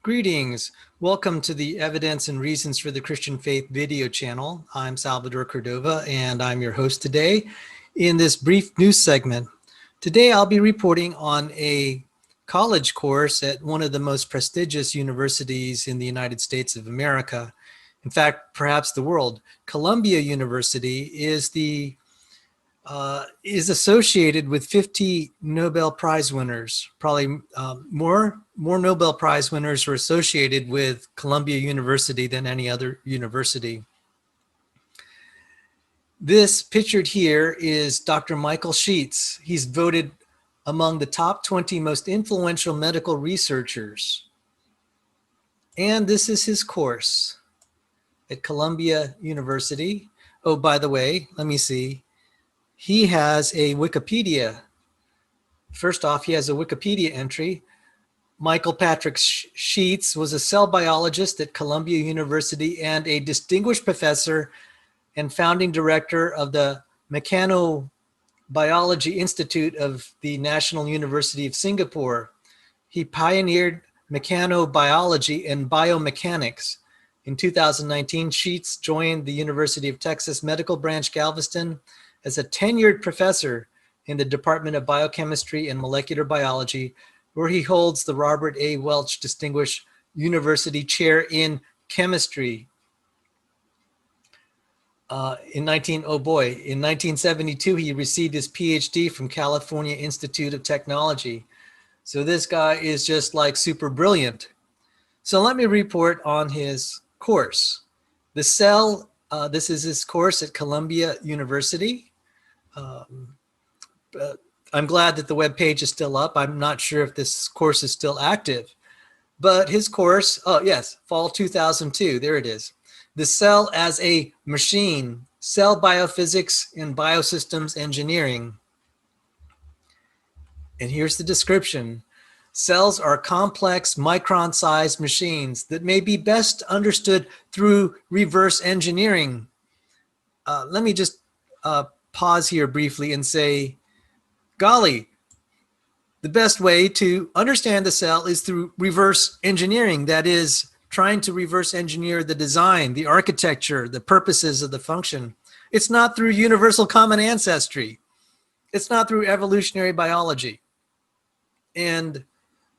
Greetings. Welcome to the Evidence and Reasons for the Christian Faith video channel. I'm Salvador Cordova, and I'm your host today in this brief news segment. Today, I'll be reporting on a college course at one of the most prestigious universities in the United States of America. In fact, perhaps the world. Columbia University is associated with 50 Nobel Prize winners. Probably more Nobel Prize winners are associated with Columbia University than any other university. This pictured here is Dr. Michael Sheetz. He's voted among the top 20 most influential medical researchers. And this is his course at Columbia University. Oh, by the way, let me see. He has a Wikipedia. First off, he has a Wikipedia entry. Michael Patrick Sheetz was a cell biologist at Columbia University and a distinguished professor and founding director of the Mechanobiology Institute of the National University of Singapore. He pioneered mechanobiology and biomechanics. In 2019, Scheetz joined the University of Texas Medical Branch Galveston as a tenured professor in the Department of Biochemistry and Molecular Biology, where he holds the Robert A. Welch Distinguished University Chair in Chemistry. In 1972, he received his PhD from California Institute of Technology. So this guy is just like super brilliant. So let me report on his course. This is his course at Columbia University. I'm glad that the web page is still up. I'm not sure if this course is still active, but his course, oh yes, fall 2002, there it is. The Cell as a Machine, Cell Biophysics and Biosystems Engineering. And here's the description. Cells are complex micron-sized machines that may be best understood through reverse engineering. Let me just pause here briefly and say, golly, the best way to understand the cell is through reverse engineering. That is, trying to reverse engineer the design, the architecture, the purposes of the function. It's not through universal common ancestry. It's not through evolutionary biology. And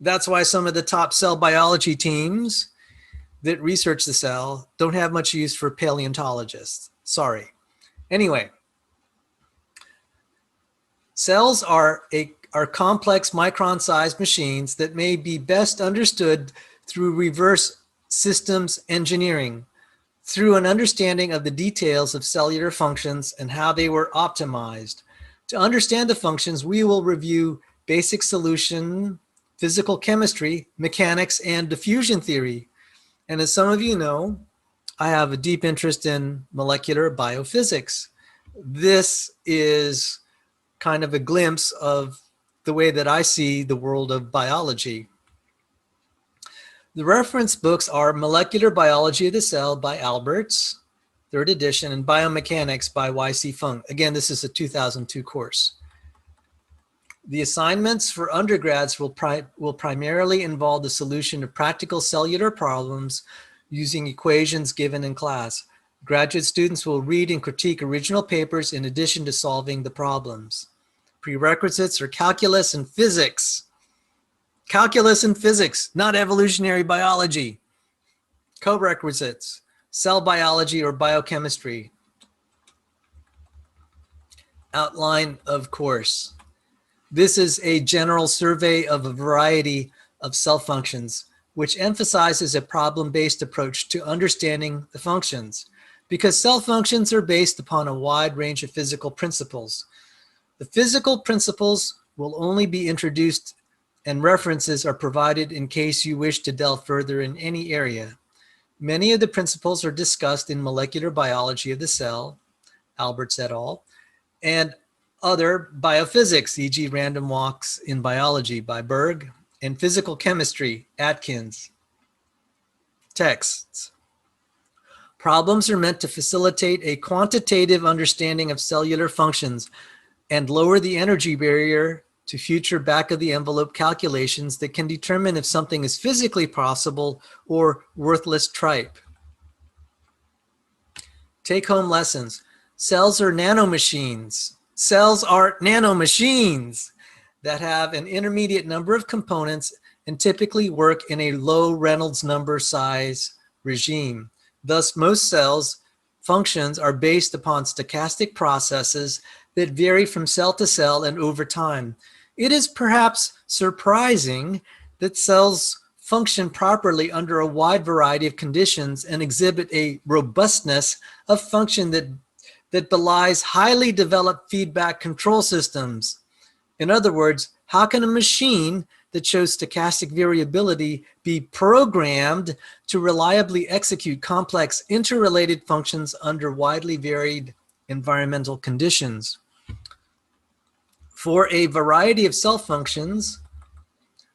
that's why some of the top cell biology teams that research the cell don't have much use for paleontologists. Sorry. Anyway, cells are complex micron-sized machines that may be best understood through reverse systems engineering, through an understanding of the details of cellular functions and how they were optimized. To understand the functions, we will review basic solution, physical chemistry, mechanics, and diffusion theory. And as some of you know, I have a deep interest in molecular biophysics. This is kind of a glimpse of the way that I see the world of biology. The reference books are Molecular Biology of the Cell by Alberts, 3rd edition, and Biomechanics by Y.C. Fung. Again, this is a 2002 course. The assignments for undergrads will primarily involve the solution of practical cellular problems using equations given in class. Graduate students will read and critique original papers in addition to solving the problems. Prerequisites are calculus and physics. Calculus and physics, not evolutionary biology. Co-requisites, cell biology or biochemistry. Outline of course. This is a general survey of a variety of cell functions, which emphasizes a problem-based approach to understanding the functions, because cell functions are based upon a wide range of physical principles. The physical principles will only be introduced and references are provided in case you wish to delve further in any area. Many of the principles are discussed in Molecular Biology of the Cell, Alberts et al., and other biophysics, e.g. Random Walks in Biology by Berg, and Physical Chemistry, Atkins. Texts. Problems are meant to facilitate a quantitative understanding of cellular functions and lower the energy barrier to future back-of-the-envelope calculations that can determine if something is physically possible or worthless tripe. Take-home lessons. Cells are nanomachines. Cells are nanomachines that have an intermediate number of components and typically work in a low Reynolds number size regime. Thus, most cells' functions are based upon stochastic processes that vary from cell to cell and over time. It is perhaps surprising that cells function properly under a wide variety of conditions and exhibit a robustness of function that belies highly developed feedback control systems. In other words, how can a machine that shows stochastic variability be programmed to reliably execute complex interrelated functions under widely varied environmental conditions? For a variety of cell functions,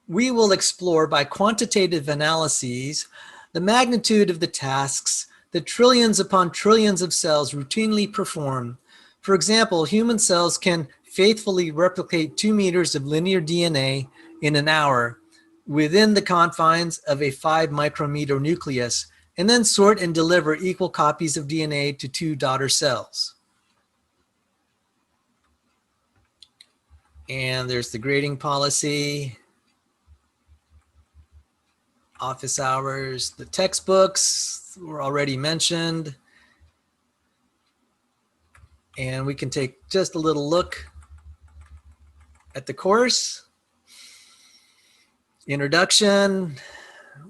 we will explore by quantitative analyses the magnitude of the tasks that trillions upon trillions of cells routinely perform. For example, human cells can faithfully replicate 2 meters of linear DNA in an hour within the confines of a 5 micrometer nucleus, and then sort and deliver equal copies of DNA to 2 daughter cells. And there's the grading policy, office hours, the textbooks were already mentioned. And we can take just a little look at the course. Introduction,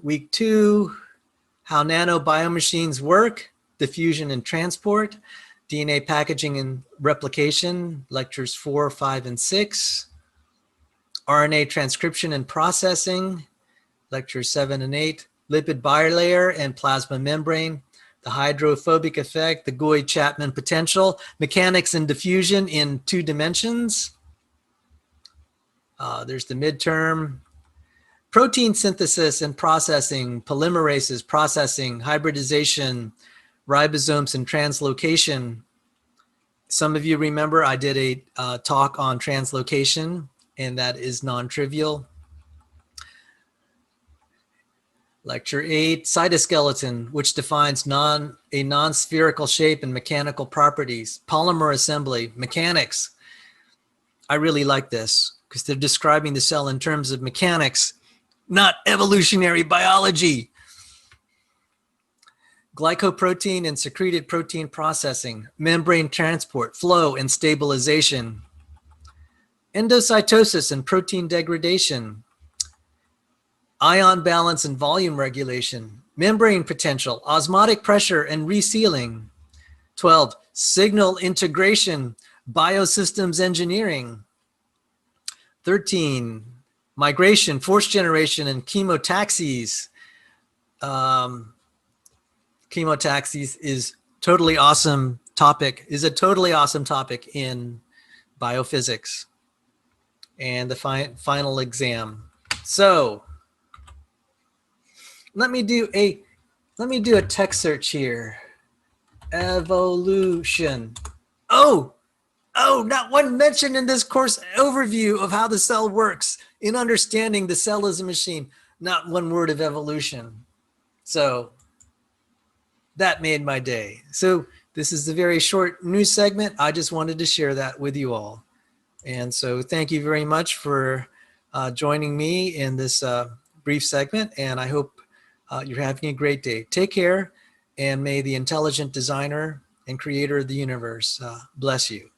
week 2, how nanobiomachines work, diffusion and transport, DNA packaging and replication, lectures 4, 5, and 6. RNA transcription and processing, lectures 7 and 8. Lipid bilayer and plasma membrane, the hydrophobic effect, the Gouy-Chapman potential, mechanics and diffusion in 2 dimensions. There's the midterm. Protein synthesis and processing, polymerases, processing, hybridization, ribosomes and translocation. Some of you remember I did a talk on translocation, and that is non-trivial. Lecture 8, cytoskeleton, which defines a non-spherical shape and mechanical properties. Polymer assembly, mechanics. I really like this because they're describing the cell in terms of mechanics, not evolutionary biology. Glycoprotein and secreted protein processing, membrane transport, flow, and stabilization. Endocytosis and protein degradation. Ion balance and volume regulation. Membrane potential, osmotic pressure, and resealing. 12, signal integration, biosystems engineering. 13, migration, force generation, and chemotaxis. Chemotaxis is a totally awesome topic in biophysics. And the final exam. So let me do a text search here. Evolution. Oh, not one mention in this course overview of how the cell works in understanding the cell as a machine. Not one word of evolution. So that made my day. So this is a very short news segment. I just wanted to share that with you all. And so thank you very much for joining me in this brief segment. And I hope you're having a great day. Take care, and may the intelligent designer and creator of the universe bless you.